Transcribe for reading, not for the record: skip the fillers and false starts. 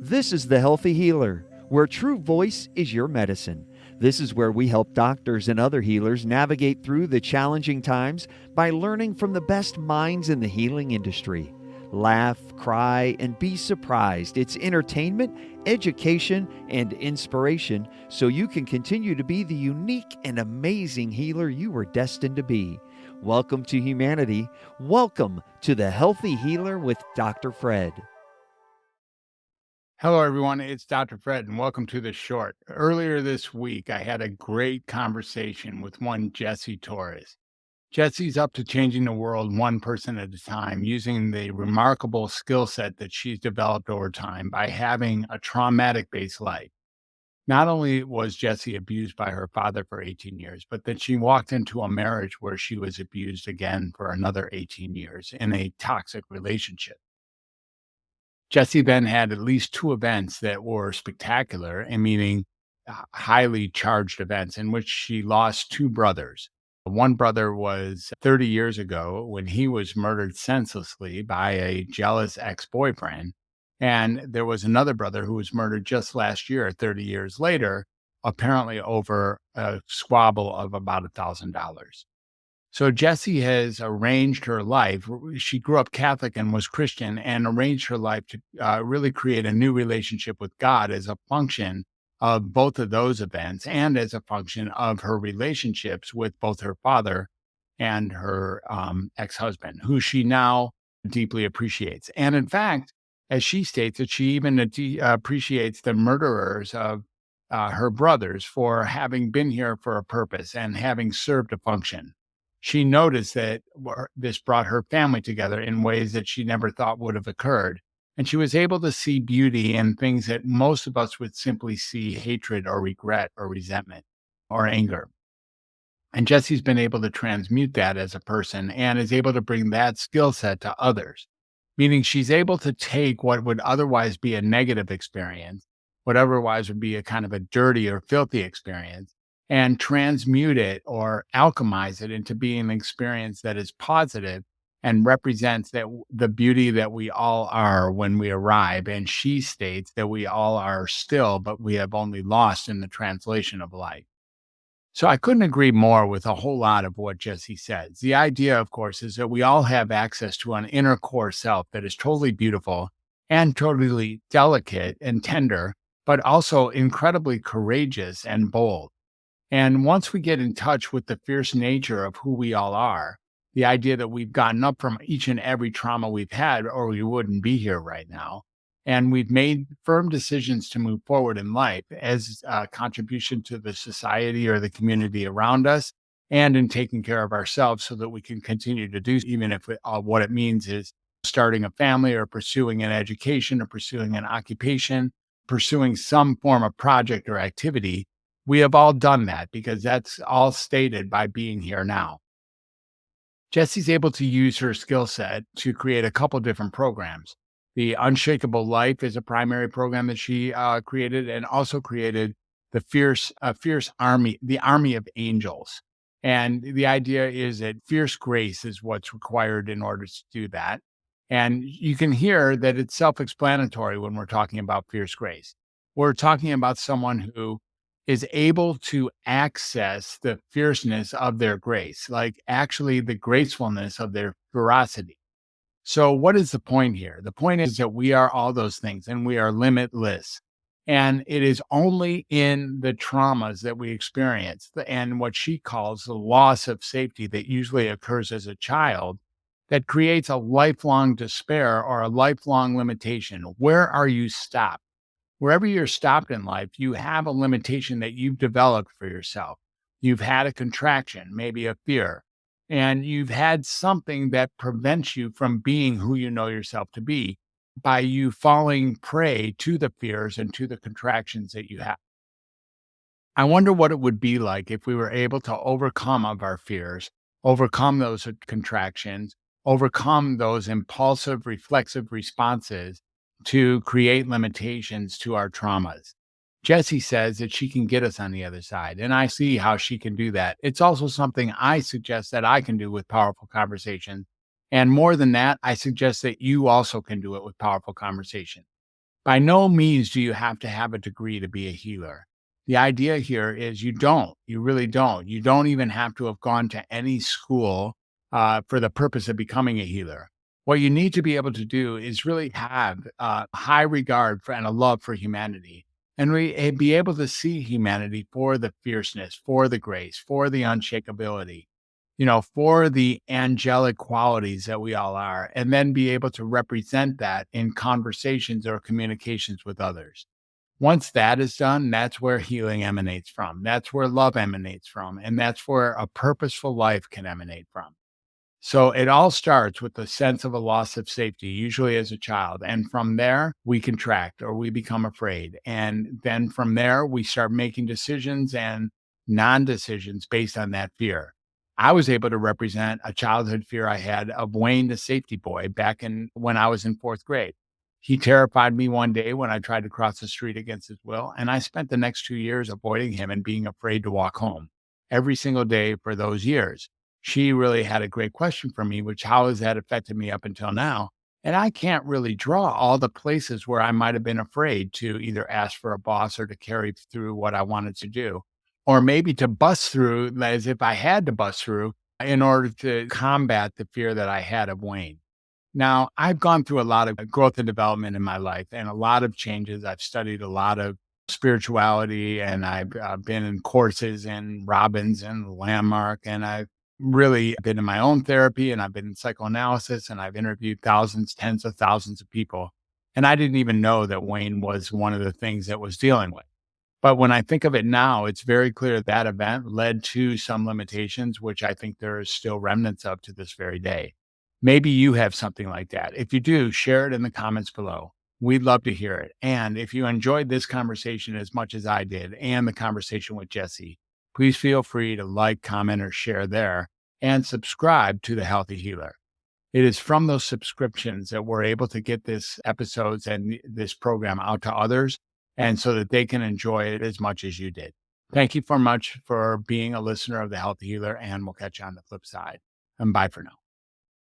This is The Healthy Healer, where true voice is your medicine. This is where we help doctors and other healers navigate through the challenging times by learning from the best minds in the healing industry. Laugh, cry, and be surprised. It's entertainment, education, and inspiration so you can continue to be the unique and amazing healer you were destined to be. Welcome to humanity. Welcome to The Healthy Healer with Dr. Fred. Hello, everyone. It's Dr. Fred, and welcome to The Short. Earlier this week, I had a great conversation with one Jessie Torres. Jessie's up to changing the world one person at a time using the remarkable skill set that she's developed over time by having a traumatic-based life. Not only was Jessie abused by her father for 18 years, but that she walked into a marriage where she was abused again for another 18 years in a toxic relationship. Jessie then had at least two events that were spectacular, and meaning highly charged events in which she lost two brothers. One brother was 30 years ago when he was murdered senselessly by a jealous ex-boyfriend. And there was another brother who was murdered just last year, 30 years later, apparently over a squabble of about $1,000. So Jessie has arranged her life. She grew up Catholic and was Christian and arranged her life to really create a new relationship with God as a function of both of those events and as a function of her relationships with both her father and her ex-husband, who she now deeply appreciates. And in fact, as she states, that she even appreciates the murderers of her brothers for having been here for a purpose and having served a function. She noticed that this brought her family together in ways that she never thought would have occurred. And she was able to see beauty in things that most of us would simply see hatred or regret or resentment or anger. And Jessie's been able to transmute that as a person and is able to bring that skill set to others, meaning she's able to take what would otherwise be a negative experience, what otherwise would be a kind of a dirty or filthy experience, and transmute it or alchemize it into being an experience that is positive and represents the beauty that we all are when we arrive. And she states that we all are still, but we have only lost in the translation of life. So I couldn't agree more with a whole lot of what Jessie says. The idea, of course, is that we all have access to an inner core self that is totally beautiful and totally delicate and tender, but also incredibly courageous and bold. And once we get in touch with the fierce nature of who we all are, the idea that we've gotten up from each and every trauma we've had, or we wouldn't be here right now, and we've made firm decisions to move forward in life as a contribution to the society or the community around us, and in taking care of ourselves so that we can continue to do, even if what it means is starting a family or pursuing an education or pursuing an occupation, pursuing some form of project or activity. We have all done that because that's all stated by being here now. Jessie's able to use her skill set to create a couple different programs. The Unshakable Life is a primary program that she created, and also created the fierce army, the Army of Angels. And the idea is that fierce grace is what's required in order to do that. And you can hear that it's self-explanatory when we're talking about fierce grace. We're talking about someone who is able to access the fierceness of their grace, like actually the gracefulness of their ferocity. So what is the point here? The point is that we are all those things and we are limitless. And it is only in the traumas that we experience and what she calls the loss of safety that usually occurs as a child that creates a lifelong despair or a lifelong limitation. Where are you stopped? Wherever you're stopped in life, you have a limitation that you've developed for yourself. You've had a contraction, maybe a fear, and you've had something that prevents you from being who you know yourself to be by you falling prey to the fears and to the contractions that you have. I wonder what it would be like if we were able to overcome of our fears, overcome those contractions, overcome those impulsive, reflexive responses to create limitations to our traumas. Jessie says that she can get us on the other side, and I see how she can do that. It's also something I suggest that I can do with powerful conversation. And more than that, I suggest that you also can do it with powerful conversation. By no means do you have to have a degree to be a healer. The idea here is you don't. You really don't. You don't even have to have gone to any school for the purpose of becoming a healer. What you need to be able to do is really have a high regard for and a love for humanity, and be able to see humanity for the fierceness, for the grace, for the unshakability, for the angelic qualities that we all are, and then be able to represent that in conversations or communications with others. Once that is done, that's where healing emanates from. That's where love emanates from. And that's where a purposeful life can emanate from. So it all starts with the sense of a loss of safety, usually as a child. And from there, we contract or we become afraid. And then from there, we start making decisions and non decisions based on that fear. I was able to represent a childhood fear I had of Wayne, the safety boy, back in when I was in fourth grade. He terrified me one day when I tried to cross the street against his will. And I spent the next 2 years avoiding him and being afraid to walk home every single day for those years. She really had a great question for me, which how has that affected me up until now? And I can't really draw all the places where I might have been afraid to either ask for a boss or to carry through what I wanted to do, or maybe to bust through as if I had to bust through in order to combat the fear that I had of Wayne. Now, I've gone through a lot of growth and development in my life and a lot of changes. I've studied a lot of spirituality and I've been in courses in Robbins and Landmark, and I've really been in my own therapy and I've been in psychoanalysis and I've interviewed thousands, tens of thousands of people. And I didn't even know that Wayne was one of the things that was dealing with. But when I think of it now, it's very clear that event led to some limitations, which I think there is still remnants of to this very day. Maybe you have something like that. If you do, share it in the comments below. We'd love to hear it. And if you enjoyed this conversation as much as I did and the conversation with Jessie, please feel free to like, comment, or share there and subscribe to The Healthy Healer. It is from those subscriptions that we're able to get this episodes and this program out to others, and so that they can enjoy it as much as you did. Thank you so much for being a listener of The Healthy Healer, and we'll catch you on the flip side. And bye for now.